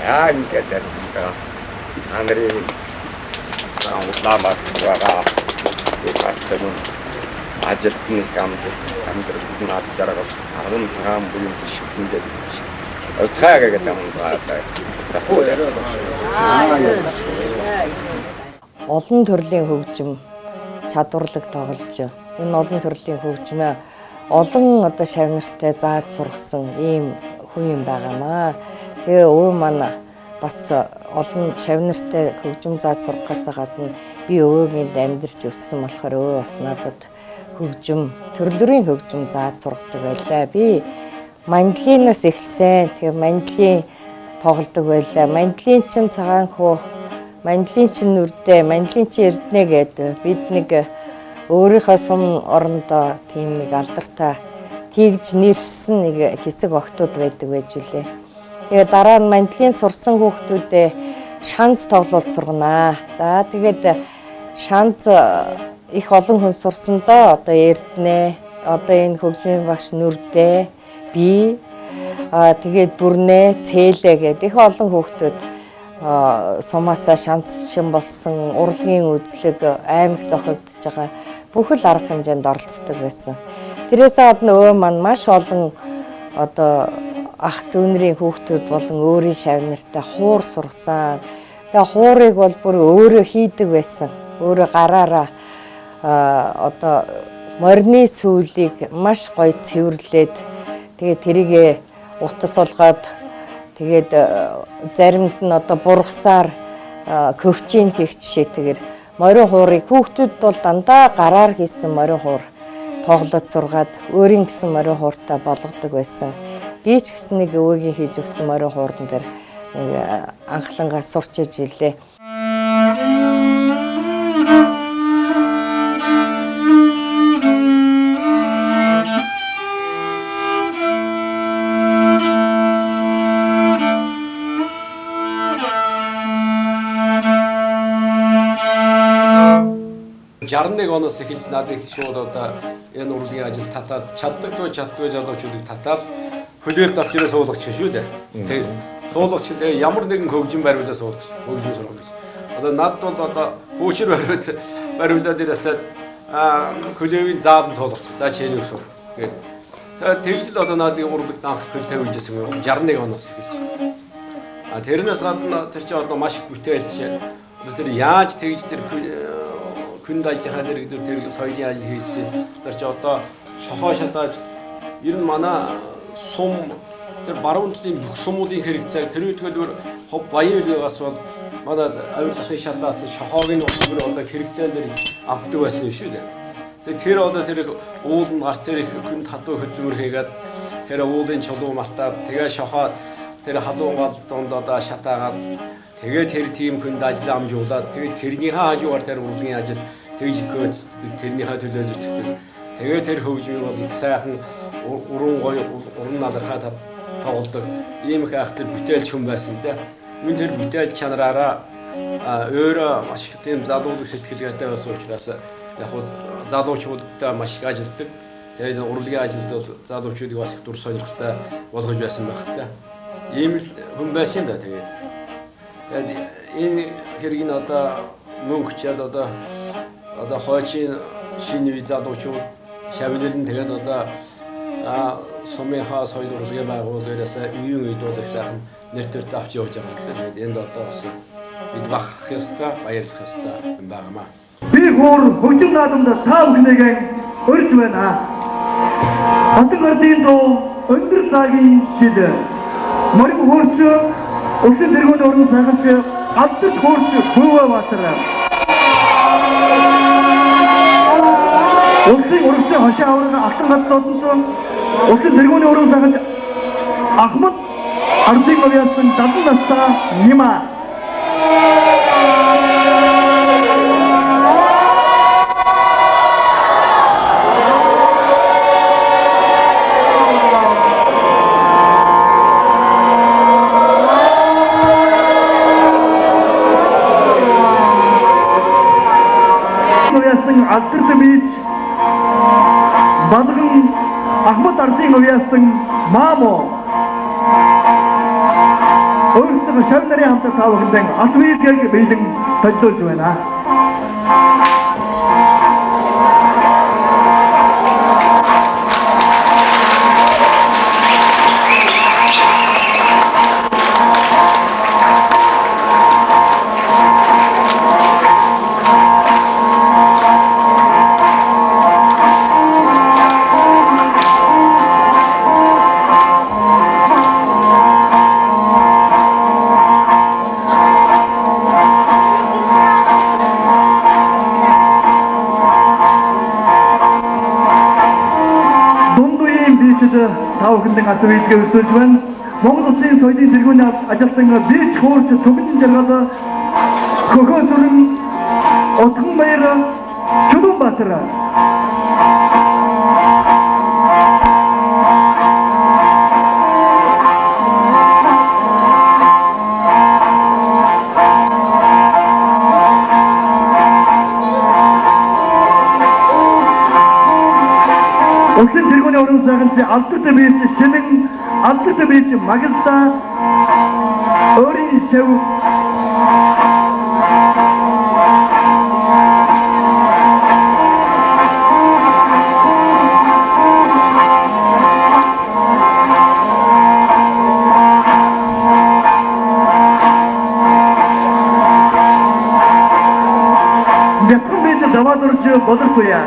яа ингээд андрей Улаанбаатар байгаа департамент ажилтны амьдралд нь авч жаргал 10 цагаан буюу шивэндээ отхаа гэдэг юм байна. Олон төрлийн хөгжим чадварлаг тоглож энэ олон төрлийн хөгжмөө олон одоо шавнартай зааж сургасан ийм хүн юм байгаамаа. Тэгээ өө маань бас олон шавнартай хөгжим зааж сургахаас гадна би өвөөгийн амьдарч өссөн болохоор өө бас надад хөгжим төрлөрийн хөгжим зааж сургадаг байлаа. Би мандлинаас эхэлсэн. Тэгээ мандлин тоглодог байлаа. Мандлин чин цагаан хуу, мандлин чин нүрдээ, мандлин чин эрдэнэ гэдэг бид нэг өөрийнхөө сум орондоо тийм нэг алдартай тэгж нэршсэн нэг хэсэг охтууд байдаг байж үлээ. Тэгээ дараа нь мандлин сурсан хүүхдүүдээ шанц тоглуулж сурганаа. За тэгээд шанц их олон хүн сурсандаа одоо эрдэнэ, одоо энэ хөгжмийн багш нүрдээ, би тэгээд бүрнэ, цээлэ гэдэг их олон хүүхдүүд сумаасаа шанц шин болсон, урлагийн үзлэг аймаг зохиогдож байгаа бүхэл арга хэмжээнд оролцдог байсан. Тэрээс гадна өө маань маш олон одоо ах дүүнэрийн хүүхдүүд болон өөрийн шавнартай хуур сургасан. Тэгээ хуурыг бол бүр өөрөө хийдэг байсан. Өөрөө гараараа одоо морины сүүлийг маш гоё цэвэрлээд тэгээ тэрийгэ утас олгоод тэгээд заримд нь одоо бургасаар көвчин гэх жишээтэйгээр морин хуурыг хүүхдүүд бол дандаа гараар хийсэн морин хуур тоглож сургаад өөрийн гэсэн морин хууртаа болгодог байсан. Би ч гэсэн нэг өвөөгийн хийж өгсөн морин хуурдан дээр нэг анхлангаа сурчиж илээ. Жарныг оноос эхэлж надад шууд одоо энэ урлагийн ажил татаад чаддаггүй залуучуудыг татаад хөлөөр давчраа суулгач шүү дээ. Тэгээд суулгач ямар нэгэн хөгжим баримлаа суулгач, хөгжим сургаж. Одоо над бол одоо хүүшир баримлаад ирээсээ хөлөөгийн заалан суулгач. За шинийг сур. Тэгээд тэгж л одоо надад урлагт анх хөл тавьжсэн юм. 61 оноос эхэлж. Тэрнээс гадна тэр чинь одоо маш бүтээлч. Одоо тэр яаж тэгж тэр хүнд ажлынхаа дэргэдүүр тэр соёлын ажил хийсэн. Тэр чи одоо шохоо шатааж ер нь манай сум тэр баруун талын бүх сумуудын хэрэгцээг тэр үедгээр хов баян үлгээс бол манай авирсан шатаас шохоогийн өсвөр одоо хэрэгцээн дээр авдаг байсан шүү дээ. Тэгээд тэр одоо тэр ууланд гарч тэр их хүнд хатуу хөдөлмөр хийгээд тэр уулын чулуу малтаад тэгээ шохоо тэр халуун гал донд одоо шатаагаад тэгээд тэр тийм хүнд ажил амжуулаад тэгээд тэрнийхээ хажуугаар тэр урлагийн ажил тэгж гүйж тэрнийхээ төлөө зүтгэдэг. Тэгээд тэр хөгжмийг бол их сайхан уран гоё уран надархаа тоглодог. Ийм их айхтар бүтээлч хүн байсан дээ. Мөн тэр бүтээл чанараараа өөрөө маш их тийм залуулаг сэтгэлгээтэй байсан учраас яг хуу залуучуудтай маш их ажилладаг. Тэгээд урлагийн ажилд бол залуучуудыг бас их дур сонирхолтой болгож байсан байх л та. Ийм л хүн байсан да тэгээд. Тэгээд энэ хэргийг одоо мөнгөчд одоо хойчин шинэ үе залуучууд шавнэр нь тэгээд одоо сумынхаа соёл урлагийн байгууллагаас үеийн үед бол их сайхан нэр төртөд авч явж байгаа юм. Тэгээд энд одоо бас бид бахарх ёстой, баярлах ёстой юм байнамаа. Би хуур хөгжим наадамд та бүхнийгээ өрж байна. Хатан ардын дуу өндөр цагийн шид морин хуурч усын тэргүүний уран цагч гаддад хуурч хөвөө баатар. Усын урагшаа хошоо авраг алтан гадлуудсан усын тэргүүний уран цагч Ахмад ардын морьяасан дадан настаа нима. Алдартай бийж Бадган Ахмад ардын морьяасан Мамо өөрсдөө шав нарын хамтар та бүхэнд албаидгийг биелэн төлөвлөж байна. Та бүхэндээ асуу хэлгээ өсөж байна. Монгол Улсын соёлын тэргүүний ажилтан бич хуурч төгөлн жаргал хөхөөсөрн Отгон баяр Чулуунбаатар Улсын тэргүүний уран сайханч алдартай бийч Шимэн алдартай бийч Магиста өөрийн шав Япон бийч даваадурч бодорхуя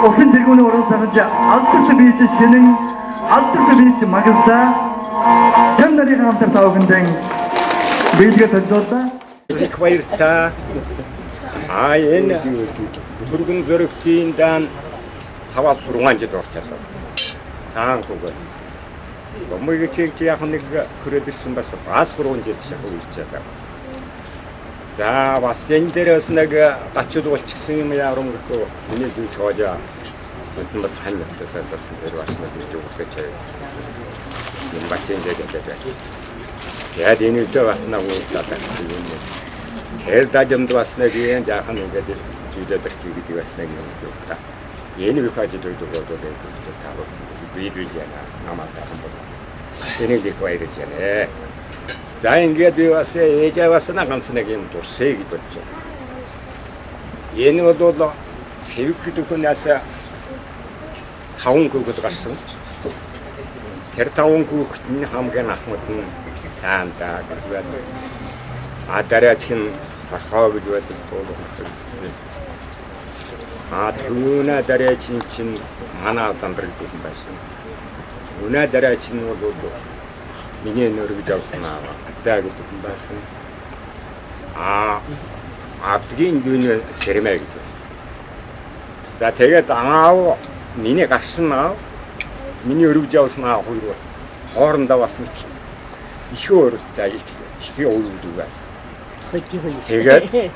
Улсын тэргүүний уран сайханч алдартай бийч Шинэн алдартай бийч Магиста шав нарын хамтар та бүхэндээ биелгээ төлөвлөлөө. Их баяртай. Энэ бүргэн зөрөгтийн дан 5-6 жил болж чадсан. Цаан хөгөө. Гомыг чигч яг нэг хүрээдсэн бас 3 жил шахуулж чадсан. За бас энэ дээрээс нэг гачууд болчихсон юм яарам гэхгүй миний зүйл чоожаа. Мөн бас ханьтаас асуусан дээр бас нэг зүйл өгч байсан. Энэ бас энэ дээр байсан. Яг энэ үедээ бас нэг удаатай юм. Тэр дажимд бас нэг юм жаахан ингээд зүйлээд ирчих бас нэг юм байна. Энэ их ажил өгдөг бий яана намаас хасан бол. Энийг их баярж байна. За ингээд би бас ээжээ бас ганц нэг юм дурсээ гэж бодож байна. Энэ бол сэвэг гэдэг хүнээс 5 хүүхэд гарсан. Тэр 5 хүүхэд нь хамгийн ахмад нь Саандаа гэж байна. Дараач нь Фархаа гэж байдаг бол. Түүнээ дараач нь чинь манай Дандрыг гэдэг байсан. Үнэ дараач нь бол миний нөргөж авсан аа. Тэ гэдэг юм байсан. Абгийн дүүнээ сэрмэй гэж. За тэгээд аав миний гарсан аав миний өргөж авсан аав хоёр хоорондоо бас их өөр за их өвлөдөг байсан. Тэгээд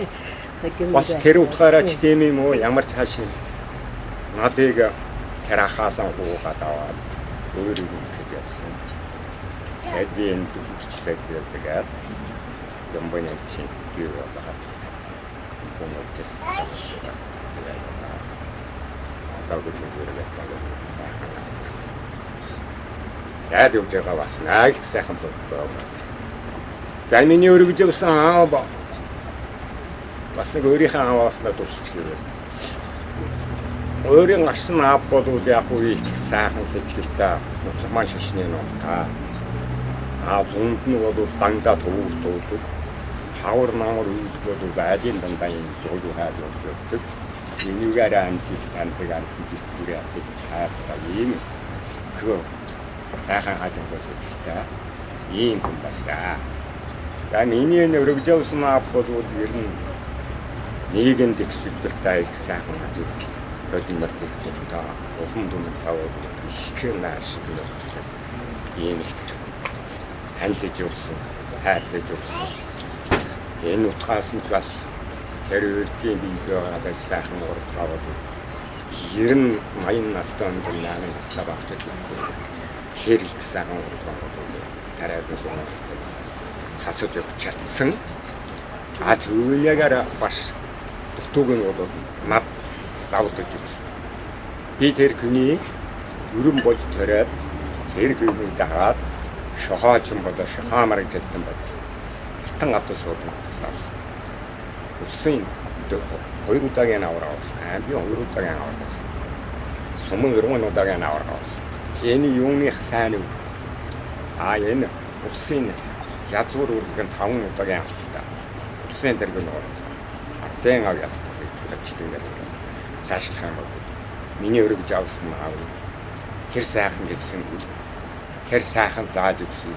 бас тэр утгаараа ч тийм юм уу ямар ч хаашаа надыг тэр ахаасан хуугаад аваад өөрөө гэж явсан. Тэгээд би энэ дүрчлээ тэгээд юмбаны чинь юу байгаа. Бомботэс. Яад өгж байгаа бас нэг сайхан боллоо. За миний өргөж явсан аав бас нэг өөрийнхөө ааваас нь дурсч гэрээ. Өөрийн гарсан аав бол яг үе их сайхан сэтгэлтэй мусульман шашны нутгаа. Зунд нь бол дандаа төвөг хавар намар үйлдэл бол айлын дандаа юм зүйл хайр өгдөг. энүүгээр антик тандаг антик бүрээ апик хаалтаа ийм 그거 сайхан хажууд үзэлтэй ийм юм байна. За миний өргөжөөсөн аппууд ер нь нийгэм дэвшилттэй их сайхан хажууд бодимор зэгтэлтэй улам дүн таваад их нааш ийм их таньж явсан хайрлаж явсан энэ утгаас нь бас тэр үрдийн биегээ гадаг сайхан урагшаад 90 настай он нааны настай багч тэр их сайхан урагшаад тарайд нь цацаж чадсан түүнийгээр бас дутууг нь бол над давтаж ирсэн. Би тэр хүний өрөн болж төрөөд тэр хүний дагаад шохооч юм болоо шохаамар гэдсэн байна. Хатан авто суудаг авсан. Усын 2 удаагийн авраа авсан. Би 2 удаагийн авраа авсан. Сумын 3 удаагийн авраа авсан. Энэ юуны сайн үү? Энэ усын язгуур үргэн 5 удаагийн авсан. Усын дэргэн орсон. Атэн авьяас чигээр цаашлах юм бол миний өргөж авсан аав. Тэр сайхан гэсэн. Тэр сайхан зааж өгсөн.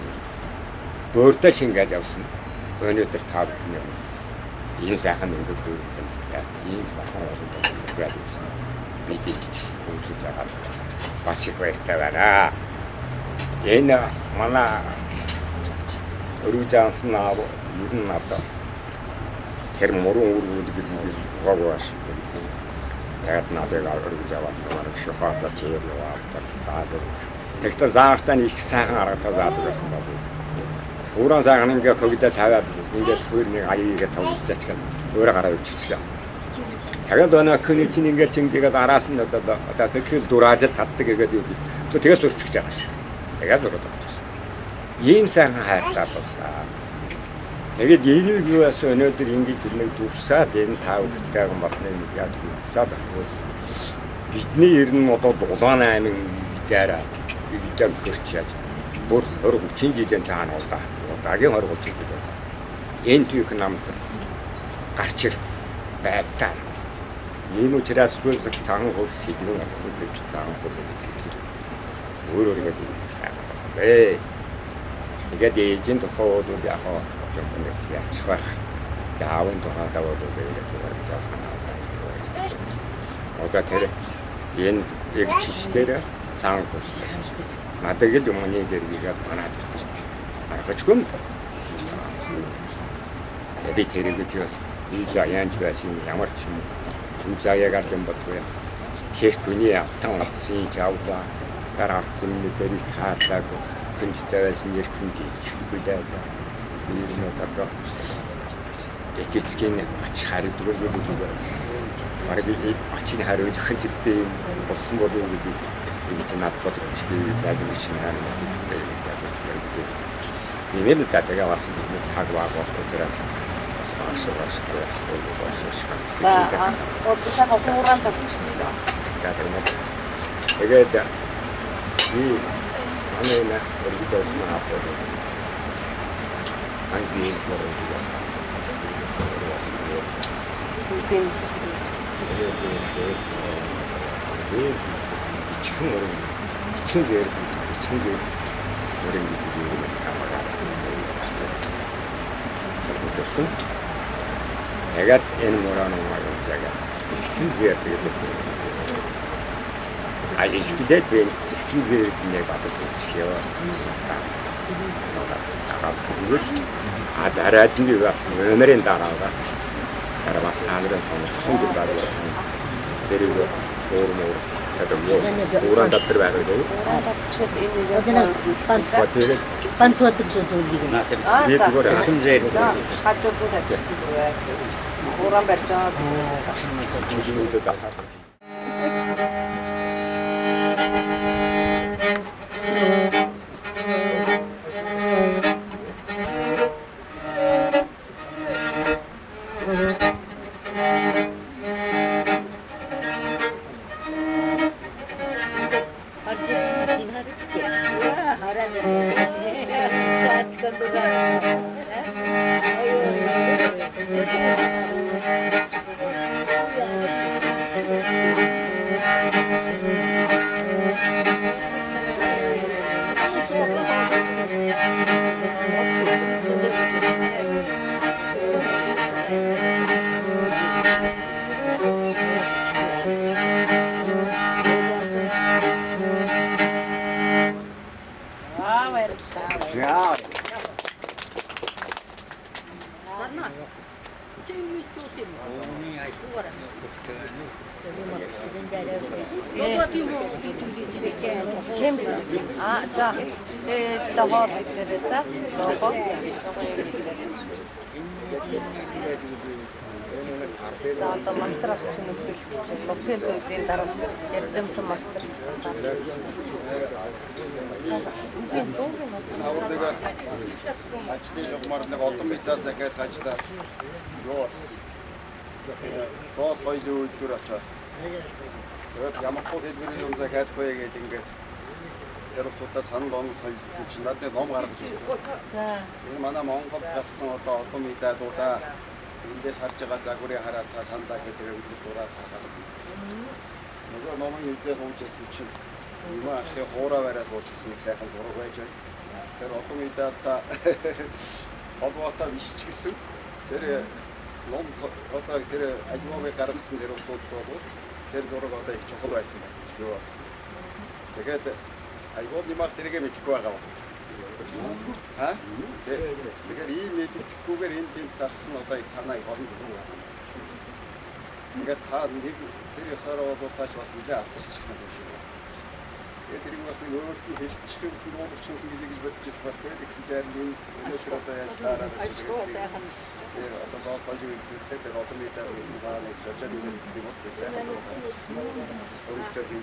Бөөртөө шингээж авсан. Өнөөдөр тав юм. Ийм сайхан ингээд дүүрсэн. Ийм сайхан болсон. Би үүсэж байгаа. Бас их баяртай байна. Энэ манай өргөж авсан аав ер нь одоо тэр мөрөн үргэлж бидээс гавгаш. Тэгээд надад өргөж аваад манай шофаата чийлээ аваад тэгтээ заахтаа их сайхан аргатай заадаг байсан байна. Ууран сайхан ингээ когдоо тавиад ингээ хөрний аяагаа тавьчихсан ч өөрөө гараа өвччихлээ. Тэгээд өнөө хүний чинь ингээ чингээд араас нь одоо тэгэхээр дурааж татдаг гэдэг юм. Тэгээс өрчихж байгаа шүү. Тэгээс өрөөд авчихсан. Ийм сайхан хайртай болсон. Тэгээд ийгээс өнөөдөр ингээ тэрнийг дүүсаад энэ тав үздэг юм бас нэг яад за бидний ер нь одоо Улаан аймаг дээр идэл хөрчиж бүр 30 жилийн цаана удаагийн 20 жил гэдэг. Энэ түйх намд гарч ир байдлаа. Ийм учраас бүр цагаан хөлс хийдгэн гэсэн гэж цагаан хөлс хийдэг. Өөрөө ингэ сайн байна. Тэгээд эйжент хоодог яг юм яачих байх. Заавын тухайдаа бол тэгээд заасан. Одоо тэр энэ яг чичдэр цагаан хөлс. Надад л юмны дэргээд манаад ирсэн. Аргачгүй юм. Би тэрийг тийс яанч байсан ямар ч юм. Заяагаар юм бодгоо. Кэхүний автан авсан жаавла дараа хүнний дэрийг хаалтаг хүнтэй байсан ярхэн чигүүдээ. Би юм одоо эцгийн ач харагддаг юм. Бараг ачиг хариулах хэрэгтэй болсон болов уу гэдэг. Ini nat foto kecil saya di sini kan itu kita ini nih tadi kan masih di Cagwa waktu jelas masuk sekolah sekolah. Oh bisa kau kurang tapi tidak. Katanya, jadi ini mana ini pergi ke sana apa? Angki orang juga. Mungkin. 이층제 노랭이 들이 담아가 그랬어. 내가 얘는 뭐라는 거야, 제가 이층제야 되게 아 이렇게 돼 이층제 내가 봐도 그렇지요. 아 나라든지 와 오늘은 따라가 따라와 사람들은 손들 가지고 데리고 오르모 Уран датар байгаа гэдэг. Панцватдаг зүйлийг. Би зүгээр хатам зээл. Хатдаг гэдэг. Уран барьж байгаа. За. Даваа гэдэг за. Лого. За одоо магсрах чинь нөхөлөх гэж байна. Лотел зөвлийн дараа эрдэмтэн магсар. Үгүй дуугийн бас. Ажлын жогмоор нэг олон медаль захиалах ажиллаа юу болсон. Зоос хоёрын үйлдвэр очоод. Тэгээд ямар хөө хэлбэрийн юм захиалах вэ гэдэг ингээд тэр усудаа санал онос хоёрсон чинь надад ном гаргаж өгдөө. За. Энэ манай Монголд гарсан одоо олон медалуудаа эндээс харж байгаа загварыг хараад та сандаа гэдэг бид зураад харгаад байсан. Нөгөө номын үзээс уучсан чинь юм ахи хоороо бараас уучсан сайхан зураг байж байна. Тэр олон медалта холбоотой биш ч гэсэн тэр ном одоо тэр ажмыг гаргасан тэр усуд бол тэр зураг одоо их чухал байсан байна. Юу болсон. Тэгээд айгууд нэмах тэргээ мэдэхгүй байгаа юм. Аа? Тэгэхээр ийм мэддэхгүйгээр энэ тийм тарсан одоо их танай олон зүйл байна. Ингээд та нэг тэр ясаараа бол тааш бас нэлээд алтарчихсан юм шиг байна. Тэгээд тэрийг бас нэг өөртөө хэлчих юмсан дуулах юмсан гэж бодож байсан байхгүй тэгсэн чинь энэ өнөөдөр одоо яаж таараад сайхан тэр одоо зоос болж ирдэг тэр одоо мэдээ гэсэн цаа нэг шочод ингээд үзэх юм бол тийм сайхан болчихсон. Өөрөөр хэлбэл тийм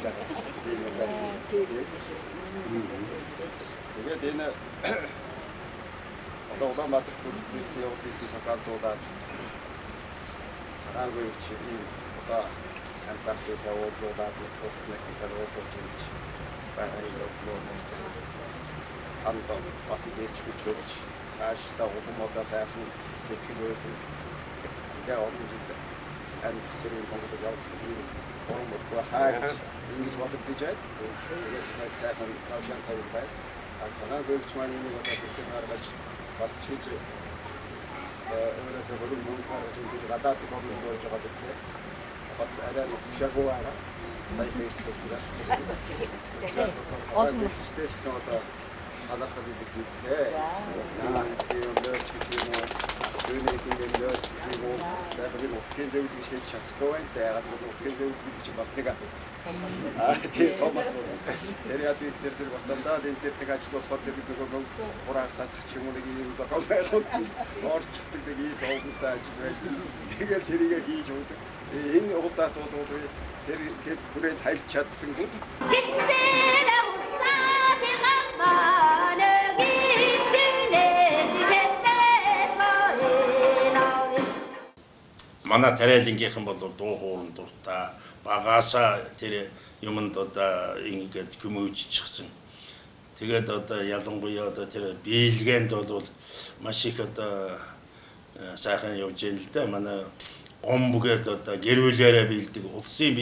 юм. Тэгээд энэ одоо Улаанбаатар төрөлцсөн явдлын сакалдуудад цагаагүй чигийн одоо амтахтай уулзуулаад тус нэгсээр уулзуулж юм чи байгаа юм. Андо бас ийч хүчтэй цаашдаа улмуудаа сайхан сэтгэл өгдөг. Тэгээ олон жил амьд сэрийн Монголд явах юм бол хаач ингэж бодогдож байна. Тэгээд яг сайхан завшаан тавь байна. Цагаан гүйч маань нэг удаа сэтгэл гаргаж бас чиж өөрөөсөө бүрэн мөнгө гаргаж ингэж гадаад боломж болж байгаа гэдэг. Бас арай тушаагүй байгаа. Сайн хэлсэн тийм. Олон мөрчтэй ч гэсэн одоо талархал өгөх хэрэгтэй. Тийм лөөс гэх юм уу. Түүний хэмжээс гэх юм уу. Яг нэг утгын зөвлөж хийж чадахгүй байна. Ягаад гэвэл утгын зөвлөж чинь бас нэг асуудал. Тийм Томас. Тэр яг тэр зэрэг бас дандаа энэ дээр нэг ажил болохоор зэрэг нэг хураах татах ч юм уу нэг юм зохиол байлгүй. Орчдөг нэг ийм зовлонтой ажил байдаг. Тэгээд тэрийгээ хийж өгдөг. Энэ удаад бол тэр хүрээд хайлт чадсангүй. Манай тариалангийнхан бол дуу хоолн дуртай багаасаа тэр юмд одоо ингээд гүмөөжчихсэн. Тэгээд одоо ялангуяа одоо тэр биелгээнд бол маш их одоо сайхан явж байна л да. Манай гомбгээд одоо гэрүүлээрээ биелдэг улсын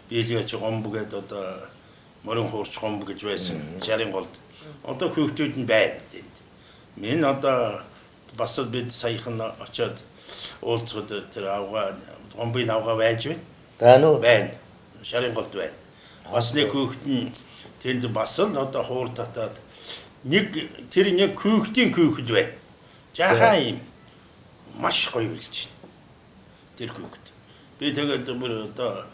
биелгэж гомбгээд одоо морин хуурч гомб гэж байсан шарын голд. Одоо хүүхдүүд нь байна тэнд. Мен одоо бас бид саяхан очоод уулзахад тэр авгаа гомбын авгаа байж байна. Байна уу? Байна. Шарын голд байна. Бас нэг хүүхэд нь тэнд бас л одоо хуур татаад тэр нэг хүүхдийн хүүхэд байна. Жаахан юм маш гоё билж байна. Тэр хүүхэд. Би тэгээд бүр одоо